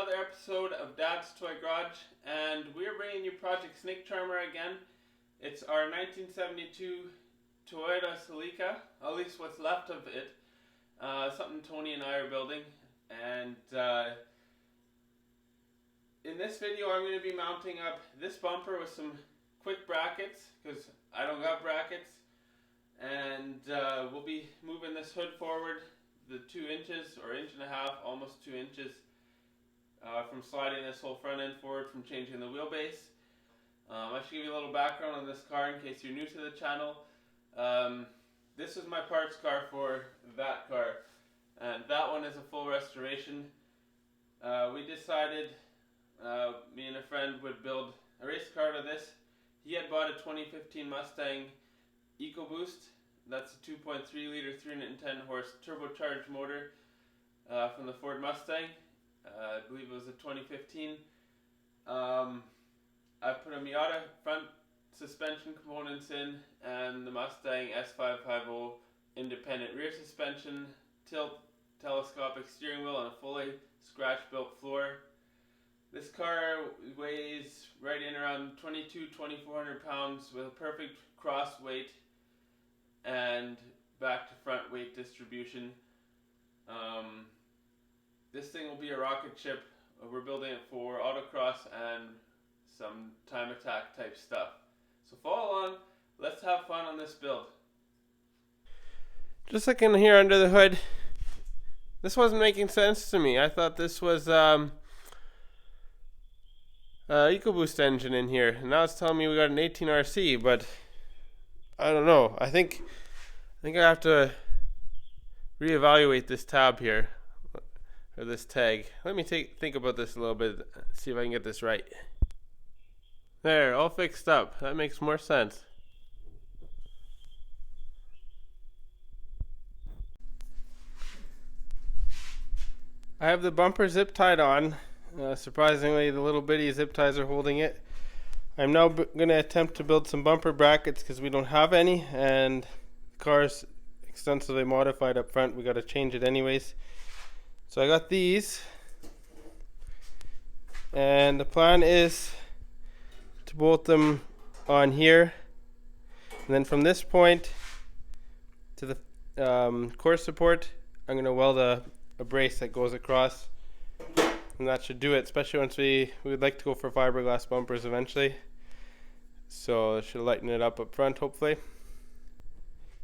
another episode of Dad's Toy Garage, and we're bringing you Project Snake Charmer again. It's our 1972 Toyota CELICA, at least what's left of it. Something Tony and I are building, and in this video I'm going to be mounting up this bumper with some quick brackets, because I don't got brackets, and we'll be moving this hood forward the 2 inches or inch and a half, almost 2 inches, from sliding this whole front end forward from changing the wheelbase. I should give you a little background on this car in case you're new to the channel. This is my parts car for that car, and that one is a full restoration. We decided me and a friend would build a race car to this. He had bought a 2015 Mustang EcoBoost. That's a 2.3 liter 310 horse turbocharged motor from the Ford Mustang. I believe it was a 2015. I put a Miata front suspension components in, and the Mustang S550 independent rear suspension, tilt, telescopic steering wheel, and a fully scratch-built floor. This car weighs right in around 2,400 pounds with a perfect cross weight and back to front weight distribution. This thing will be a rocket ship. We're building it for autocross and some time attack type stuff. So follow along, let's have fun on this build. Just looking here under the hood, this wasn't making sense to me. I thought this was EcoBoost engine in here, and now it's telling me we got an 18RC, but I don't know. I think I have to reevaluate this tab here, or this tag. Let me think about this a little bit, see if I can get this right. There, all fixed up. That makes more sense. I have the bumper zip tied on. Surprisingly, the little bitty zip ties are holding it. I'm now going to attempt to build some bumper brackets because we don't have any, and the car's extensively modified up front. We got to change it anyways. So I got these, and the plan is to bolt them on here, and then from this point to the core support, I'm going to weld a brace that goes across, and that should do it, especially once we would like to go for fiberglass bumpers eventually. So it should lighten it up front, hopefully.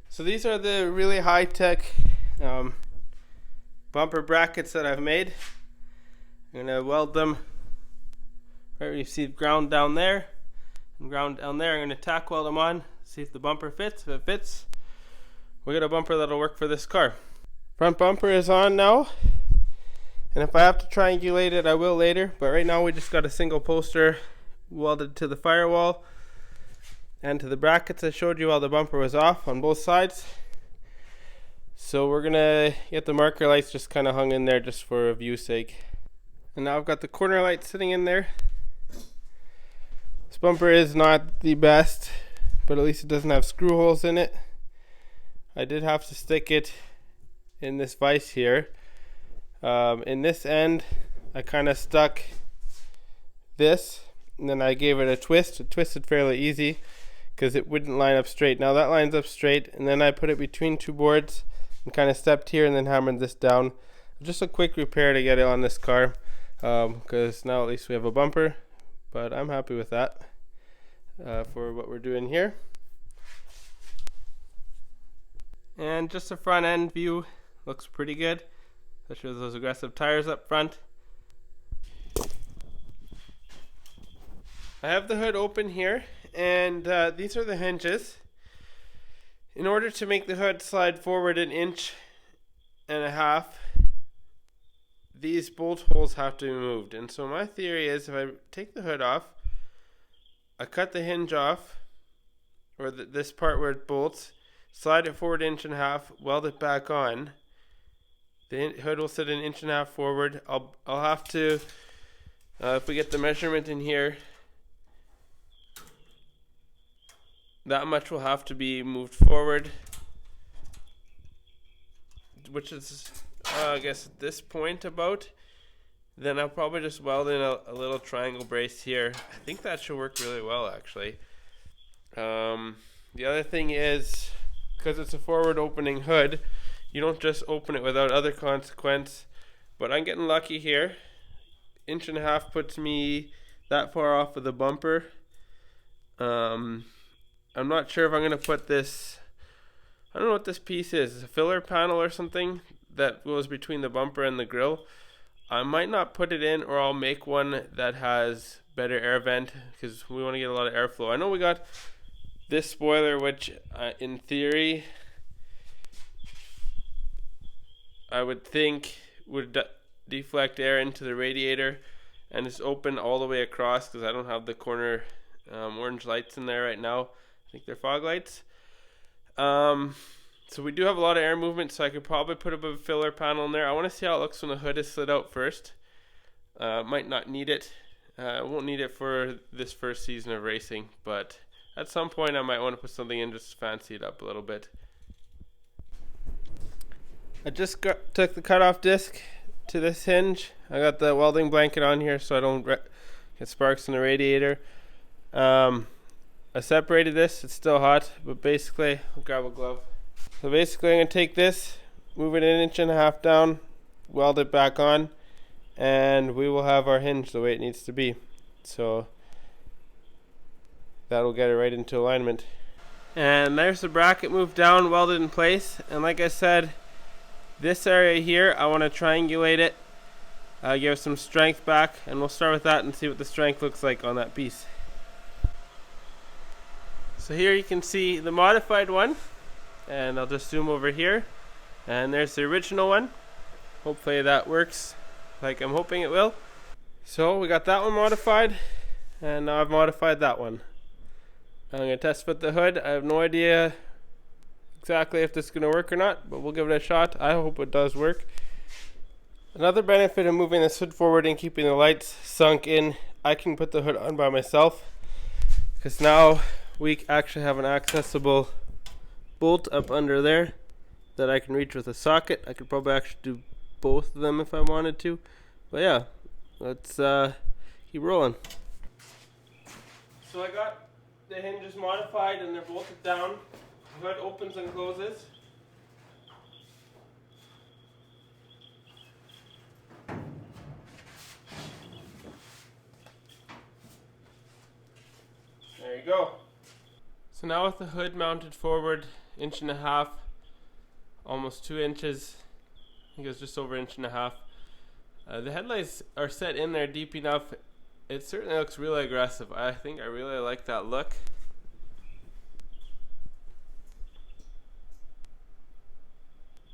So these are the really high-tech bumper brackets that I've made. I'm going to weld them right where you see ground down there and ground down there. I'm going to tack weld them on, see if the bumper fits. If it fits, we got a bumper that'll work for this car. Front bumper is on now, and if I have to triangulate it, I will later, but right now we just got a single poster welded to the firewall and to the brackets I showed you while the bumper was off on both sides. So we're gonna get the marker lights just kind of hung in there just for view's sake. And now I've got the corner light sitting in there. This bumper is not the best, but at least it doesn't have screw holes in it. I did have to stick it in this vise here. In this end I kind of stuck this, and then I gave it a twist. It twisted fairly easy because it wouldn't line up straight. Now that lines up straight, and then I put it between 2 boards and kind of stepped here and then hammered this down. Just a quick repair to get it on this car, because now at least we have a bumper, but I'm happy with that for what we're doing here. And just the front end view looks pretty good, especially with those aggressive tires up front. I have the hood open here, and these are the hinges. In order to make the hood slide forward 1.5 inches, these bolt holes have to be moved. And so my theory is, if I take the hood off, I cut the hinge off, or this part where it bolts, slide it forward 1.5 inches, weld it back on. The hood will sit 1.5 inches forward. I'll have to, if we get the measurement in here, that much will have to be moved forward, which is I guess at this point about, Then I'll probably just weld in a little triangle brace here. I think that should work really well, actually. The other thing is, because it's a forward opening hood, you don't just open it without other consequence. But I'm getting lucky here. 1.5 inches puts me that far off of the bumper. I'm not sure if I'm going to put this, I don't know what this piece is. It's a filler panel or something that goes between the bumper and the grille. I might not put it in, or I'll make one that has better air vent, because we want to get a lot of airflow. I know we got this spoiler, which in theory I would think would deflect air into the radiator, and it's open all the way across because I don't have the corner orange lights in there right now. I think they're fog lights. So we do have a lot of air movement, so I could probably put up a filler panel in there. I want to see how it looks when the hood is slid out first. Might not need it. I won't need it for this first season of racing, but at some point I might want to put something in just to fancy it up a little bit. I just took the cutoff disc to this hinge. I got the welding blanket on here so I don't get sparks in the radiator. I separated this. It's still hot, but basically, I'll grab a glove. So basically, I'm going to take this, move it 1.5 inches down, weld it back on, and we will have our hinge the way it needs to be. So that'll get it right into alignment. And there's the bracket moved down, welded in place. And like I said, this area here, I want to triangulate it, give some strength back, and we'll start with that and see what the strength looks like on that piece. So here you can see the modified one, and I'll just zoom over here, and there's the original one. Hopefully that works like I'm hoping it will. So we got that one modified, and now I've modified that one. I'm going to test fit the hood. I have no idea exactly if this is going to work or not, but we'll give it a shot. I hope it does work. Another benefit of moving this hood forward and keeping the lights sunk in, I can put the hood on by myself, because now we actually have an accessible bolt up under there that I can reach with a socket. I could probably actually do both of them if I wanted to, but yeah, let's keep rolling. So I got the hinges modified and they're bolted down. The hood opens and closes. There you go. So now with the hood mounted forward 1.5 inches, almost 2 inches, I think it was just over 1.5 inches. The headlights are set in there deep enough. It certainly looks really aggressive. I think I really like that look.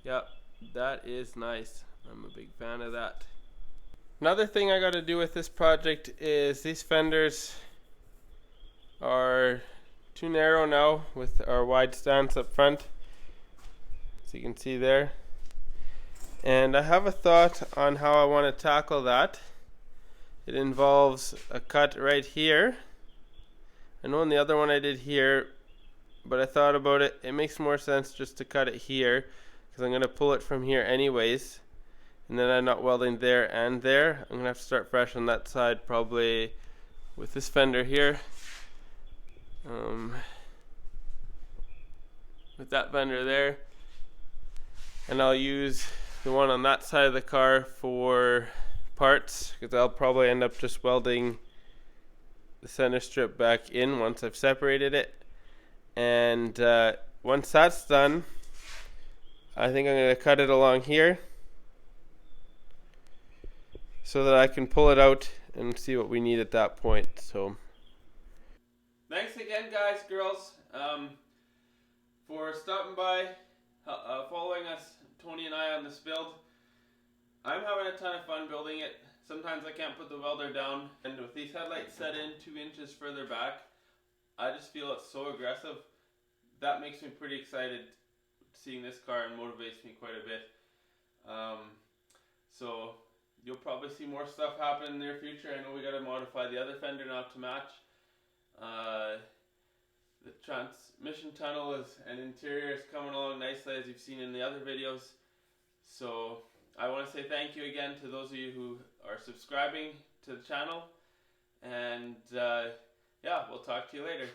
Yep, that is nice. I'm a big fan of that. Another thing I got to do with this project is these fenders are too narrow now with our wide stance up front, as you can see there. And I have a thought on how I want to tackle that. It involves a cut right here. I know in the other one I did here, but I thought about it. It makes more sense just to cut it here, because I'm going to pull it from here anyways. And then I'm not welding there and there. I'm going to have to start fresh on that side, probably with this fender here. With that fender there. And I'll use the one on that side of the car for parts, because I'll probably end up just welding the center strip back in once I've separated it. And once that's done, I think I'm going to cut it along here so that I can pull it out and see what we need at that point. So thanks again, guys, girls, for stopping by, following us, Tony and I, on this build. I'm having a ton of fun building it. Sometimes I can't put the welder down, and with these headlights set in 2 inches further back, I just feel it's so aggressive. That makes me pretty excited seeing this car, and motivates me quite a bit. So you'll probably see more stuff happen in the near future. I know we got to modify the other fender now to match. The transmission tunnel and interior is coming along nicely, as you've seen in the other videos. So I want to say thank you again to those of you who are subscribing to the channel, and yeah, we'll talk to you later.